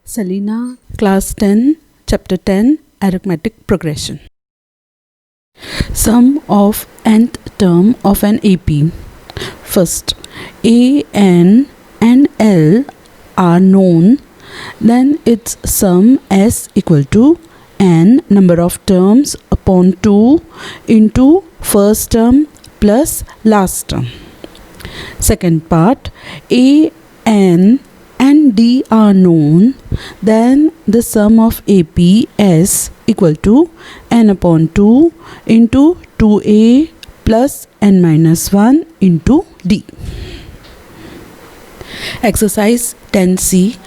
Selena, Class 10, Chapter 10, Arithmetic Progression. Sum of nth term of an AP. First, A, N and L are known, then its sum S equal to n number of terms upon 2 into first term plus last term. Second part, A, N and D are known, then the sum of AP S equal to n upon 2 into 2A plus n minus 1 into D. Exercise 10C,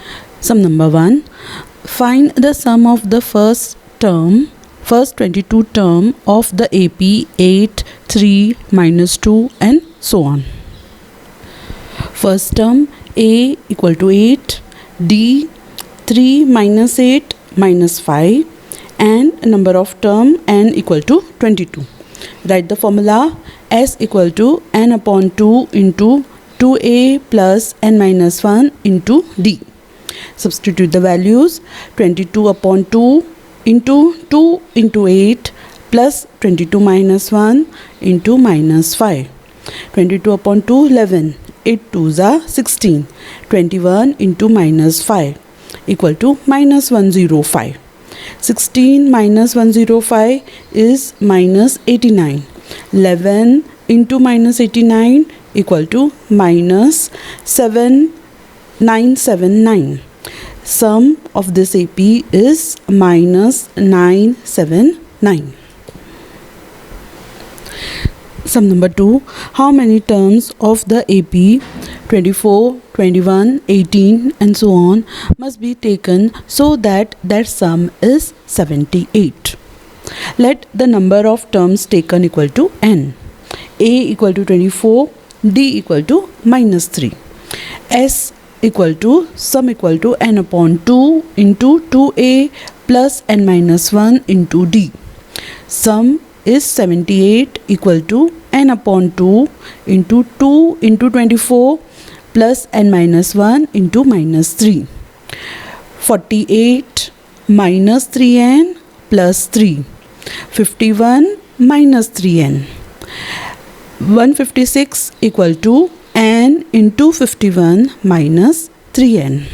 sum number 1. Find the sum of the first 22 term of the AP 8, 3, minus 2 and so on. First term A equal to 8, D 3 minus 8 minus 5 and number of term n equal to 22. Write the formula S equal to n upon 2 into 2A plus n minus 1 into D. Substitute the values 22 upon 2 into 8 plus 22 minus 1 into minus 5. 22 upon 2 11. 8 2s are 16. 21 into minus 5 equal to minus 105. 16 minus 105 is minus 89. 11 into minus 89 equal to minus 7979. Sum of this AP is minus 979. Sum number 2. How many terms of the AP 24, 21, 18 and so on must be taken so that their sum is 78? Let the number of terms taken equal to n. A equal to 24, D equal to minus 3. S equal to sum equal to n upon 2 into 2A plus n minus 1 into D. Sum is 78 equal to n upon 2 into 2 into 24 plus n minus 1 into minus 3. 48 minus 3n plus 3. 51 minus 3n. 156 equal to n into 51 minus 3n.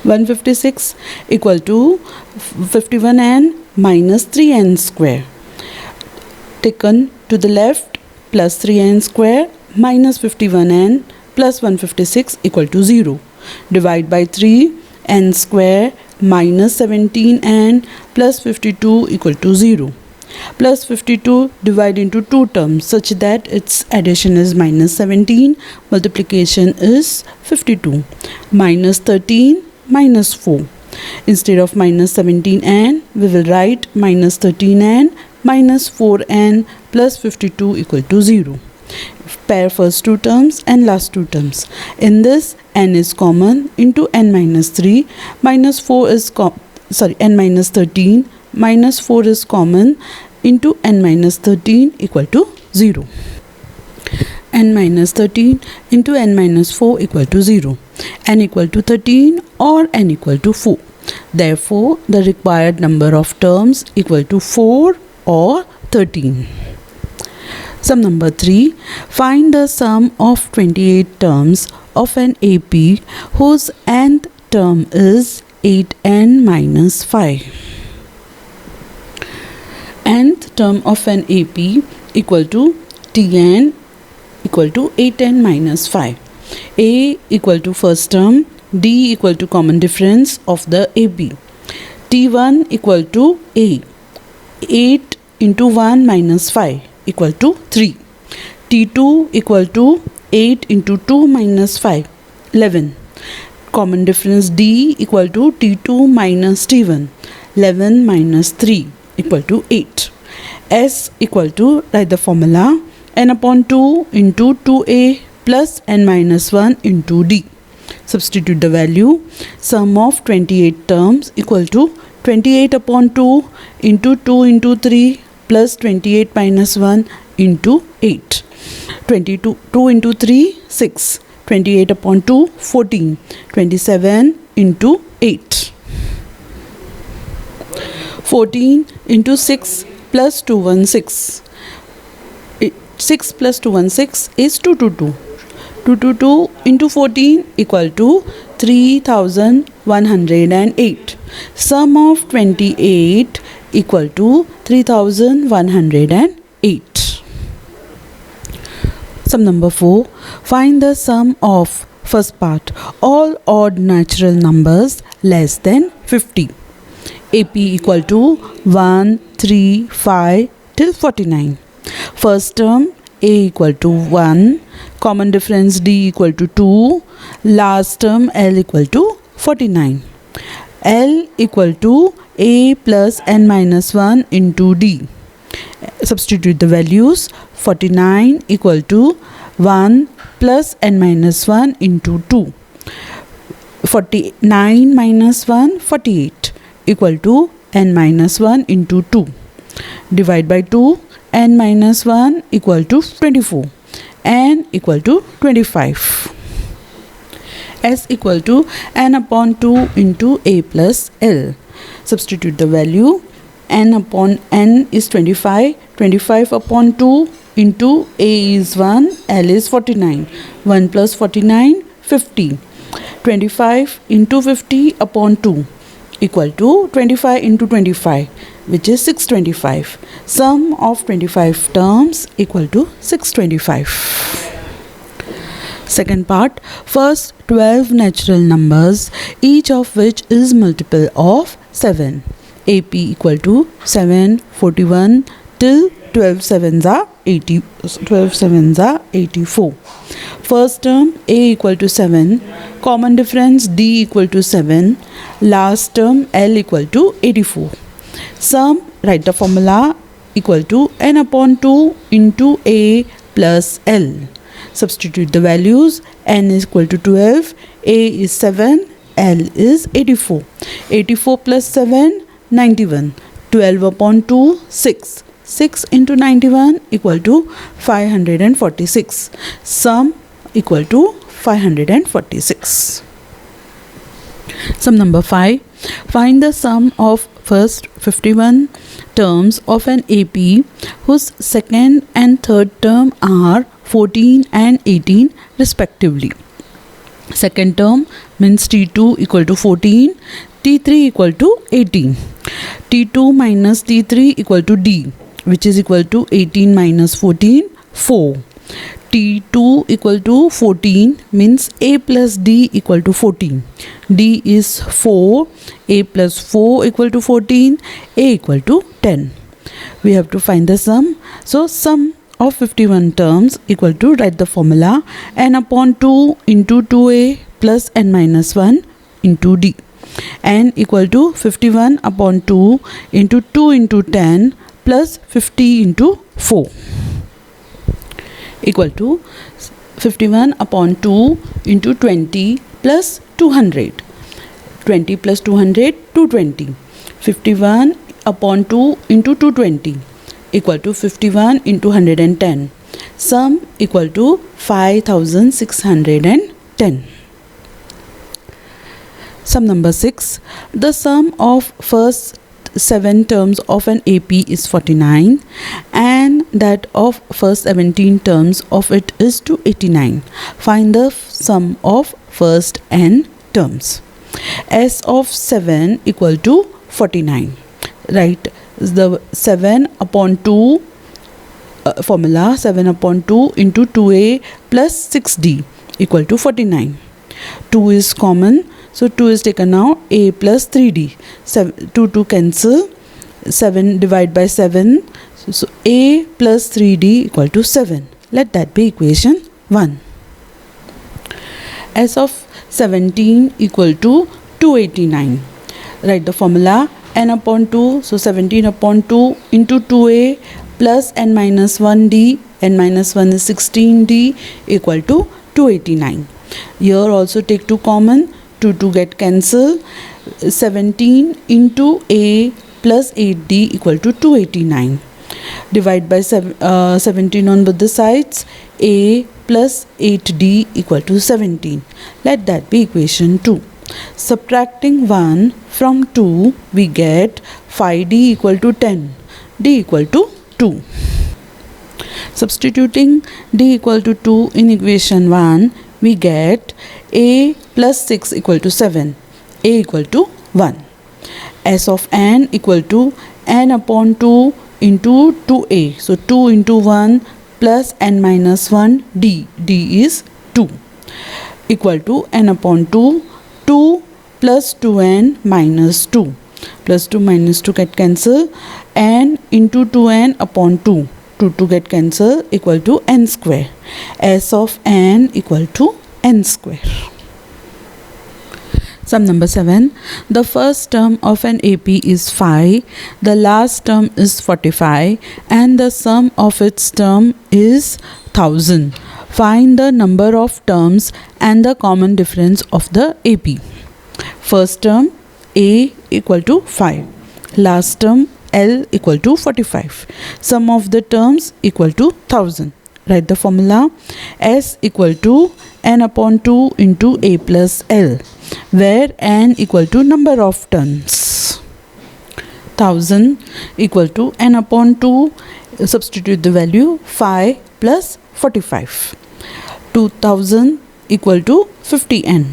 156 equal to 51n minus 3n square. Taken to the left plus 3n square minus 51n plus 156 equal to 0. Divide by 3, n square minus 17n plus 52 equal to 0. Plus 52 divide into 2 terms such that its addition is minus 17, multiplication is 52. Minus 13 minus 4. Instead of minus 17n, we will write minus 13n minus 4n plus 52 equal to 0. Pair first two terms and last two terms. In this, n is common into n minus 3 minus 4 is n minus 13 minus 4 is common into n minus 13 equal to 0. n minus 13 into n minus 4 equal to 0. n equal to 13 or n equal to 4. Therefore, the required number of terms equal to 4 or 13. Sum number 3. Find the sum of 28 terms of an AP whose nth term is 8n minus 5. Nth term of an AP equal to Tn equal to 8n minus 5. A equal to first term, D equal to common difference of the AP. T1 equal to A. 8 into 1 minus 5 equal to 3. T2 equal to 8 into 2 minus 5, 11. Common difference D equal to T2 minus T1, 11 minus 3 equal to 8. S equal to, write the formula, n upon 2 into 2A plus n minus 1 into D. Substitute the value. Sum of 28 terms equal to 28 upon 2 into 2 into 3 plus 28 minus 1 into 8. 2 into 3, 6. 28 upon 2, 14. 27 into 8. 14 into 6 plus 216. 6 plus 216 is 222. 222 into 14 equal to 3108. Sum of 28 equal to 3108. Sum number 4. Find the sum of first part all odd natural numbers less than 50. AP equal to 1, 3, 5 till 49. First term A equal to 1, common difference D equal to 2, last term L equal to 49. L equal to A plus n minus 1 into D. Substitute the values. 49 equal to 1 plus n minus 1 into 2. 49 minus 1, 48 equal to n minus 1 into 2. Divide by 2. N minus 1 equal to 24. N equal to 25. S equal to n upon 2 into A plus L. Substitute the value. N upon n is 25. 25 upon 2 into A is 1. L is 49. 1 plus 49, 50. 25 into 50 upon 2 equal to 25 into 25, which is 625. Sum of 25 terms equal to 625. Second part, first 12 natural numbers, each of which is multiple of 7. AP equal to 7, 41 till 12 sevens are 80. 12 sevens are 84. First term A equal to 7, common difference D equal to 7, last term L equal to 84. Sum, write the formula, equal to n upon 2 into A plus L. Substitute the values. N is equal to 12, A is 7, L is 84. 84 plus 7, 91. 12 upon 2, 6. 6 into 91 equal to 546. Sum equal to 546. Sum number 5. Find the sum of first 51 terms of an AP whose second and third term are 14 and 18 respectively. Second term means T2 equal to 14, T3 equal to 18. T2 minus T3 equal to D, which is equal to 18 minus 14, 4. T2 equal to 14 means A plus D equal to 14. D is 4, A plus 4 equal to 14, A equal to 10. We have to find the sum. So sum of 51 terms equal to, write the formula, n upon 2 into 2A plus n minus 1 into D. N equal to 51 upon 2 into 2 into 10 plus 50 into 4 equal to 51 upon 2 into 20 plus 200. 20 plus 200, 220. 51 upon 2 into 220 equal to 51 into 110. Sum equal to 5610. Sum number 6. The sum of first 7 terms of an AP is 49 and that of first 17 terms of it is 289. Find the sum of first n terms. S of 7 equal to 49. Write the 7 upon 2 formula, 7 upon 2 into 2A plus 6D equal to 49. 2 is common, so 2 is taken out. A plus 3D. 2 cancel. 7 divide by 7. So A plus 3D equal to 7. Let that be equation 1. S of 17 equal to 289. Write the formula, n upon 2. So 17 upon 2 into 2A plus n minus 1D. n minus 1 is 16D equal to 289. Here also take 2 common. 2 get cancelled. 17 into A plus 8D equal to 289. Divide by 17 on both the sides. A plus 8D equal to 17. Let that be equation 2. Subtracting 1 from 2, we get 5d equal to 10, d equal to 2. Substituting d equal to 2 in equation 1, we get a plus 6 equal to 7, a equal to 1. S of n equal to n upon 2 into 2a. So 2 into 1 plus n minus 1 d. d is 2 equal to n upon 2. 2 plus 2n minus 2. Plus 2 minus 2 get cancel. n into 2n upon 2. 2 get cancel equal to n square. S of n equal to n square. Sum number 7. The first term of an AP is 5, the last term is 45, and the sum of its term is 1000. Find the number of terms and the common difference of the AP. First term A equal to 5. Last term L equal to 45. Sum of the terms equal to 1000. Write the formula. S equal to n upon 2 into A plus L, where n equal to number of terms. 1000 equal to n upon 2, substitute the value 5 plus 45. 2000 equal to 50n.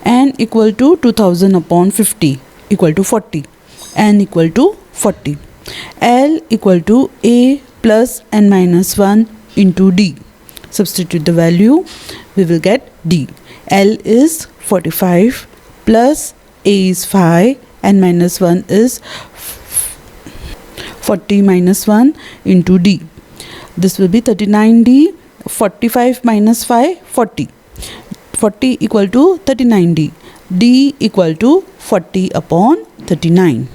n equal to 2000 upon 50 equal to 40. n equal to 40. L equal to A plus n minus 1 into D. Substitute the value, we will get D. L is 45 plus A is 5 and minus 1 is 40 minus 1 into D. This will be 39D. 45 minus 5, 40. 40 equal to 39D. D equal to 40 upon 39.